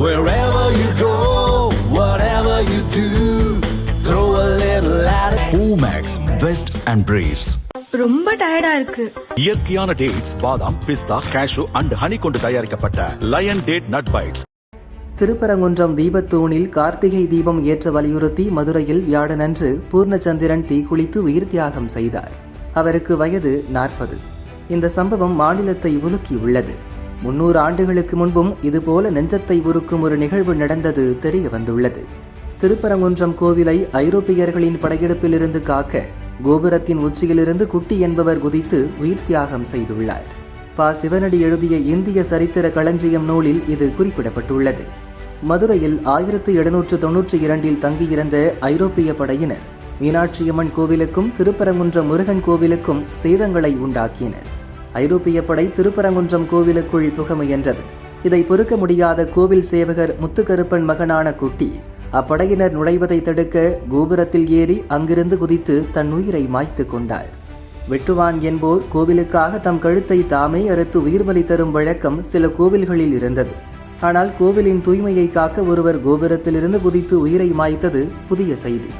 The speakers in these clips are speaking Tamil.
Wherever you go, whatever you do, throw a little at it. Omax, Vest and Briefs. ரொம்ப டயர்டா இருக்கு. இயற்கையான டேட்ஸ், பாதாம், பிஸ்தா, கேஷு அண்ட் ஹனி கொண்டு தயாரிக்கப்பட்ட lion date nut bites. Thiruparankundram தீபத்தூணில் கார்த்திகை தீபம் ஏற்ற வலியுறுத்தி மதுரையில் வியாழனன்று பூர்ணச்சந்திரன் தீக்குளித்து உயிர் தியாகம் செய்தார். அவருக்கு வயது 40. இந்த சம்பவம் மாநிலத்தை உலுக்கியுள்ளது. 300 ஆண்டுகளுக்கு முன்பும் இதுபோல நெஞ்சத்தை உருக்கும் ஒரு நிகழ்வு நடந்தது தெரிய வந்துள்ளது. திருப்பரங்குன்றம் கோவிலை ஐரோப்பியர்களின் படையெடுப்பிலிருந்து காக்க கோபுரத்தின் உச்சியிலிருந்து குட்டி என்பவர் குதித்து உயிர் தியாகம் செய்துள்ளார். ப. சிவனடி எழுதிய இந்திய சரித்திர களஞ்சியம் நூலில் இது குறிப்பிடப்பட்டுள்ளது. மதுரையில் 1792 தங்கியிருந்த ஐரோப்பிய படையினர் மீனாட்சியம்மன் கோவிலுக்கும் திருப்பரங்குன்றம் முருகன் கோவிலுக்கும் சேதங்களை உண்டாக்கினர். ஐரோப்பிய படை திருப்பரங்குன்றம் கோவிலுக்குள் புக முயன்றது. இதை பொறுக்க முடியாத கோவில் சேவகர் முத்துக்கருப்பன் மகனான குட்டி அப்படையினர் நுழைவதை தடுக்க கோபுரத்தில் ஏறி அங்கிருந்து குதித்து தன் உயிரை மாய்த்து கொண்டார். வெட்டுவான் என்போர் கோவிலுக்காக தம் கழுத்தை தாமே அறுத்து உயிர் பலி தரும் வழக்கம் சில கோவில்களில் இருந்தது. ஆனால் கோவிலின் தூய்மையை காக்க ஒருவர் கோபுரத்திலிருந்து குதித்து உயிரை மாய்த்தது புதிய செய்தி.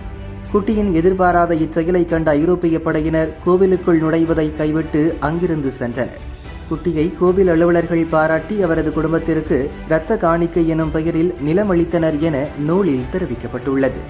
குட்டியின் எதிர்பாராத இச்செயலை கண்ட ஐரோப்பிய படையினர் கோவிலுக்குள் நுழைவதை கைவிட்டு அங்கிருந்து சென்றனர். குட்டியை கோவில் அலுவலர்கள் பாராட்டி அவரது குடும்பத்திற்கு இரத்த காணிக்கை எனும் பெயரில் நிலம் அளித்தனர் என நூலில் தெரிவிக்கப்பட்டுள்ளது.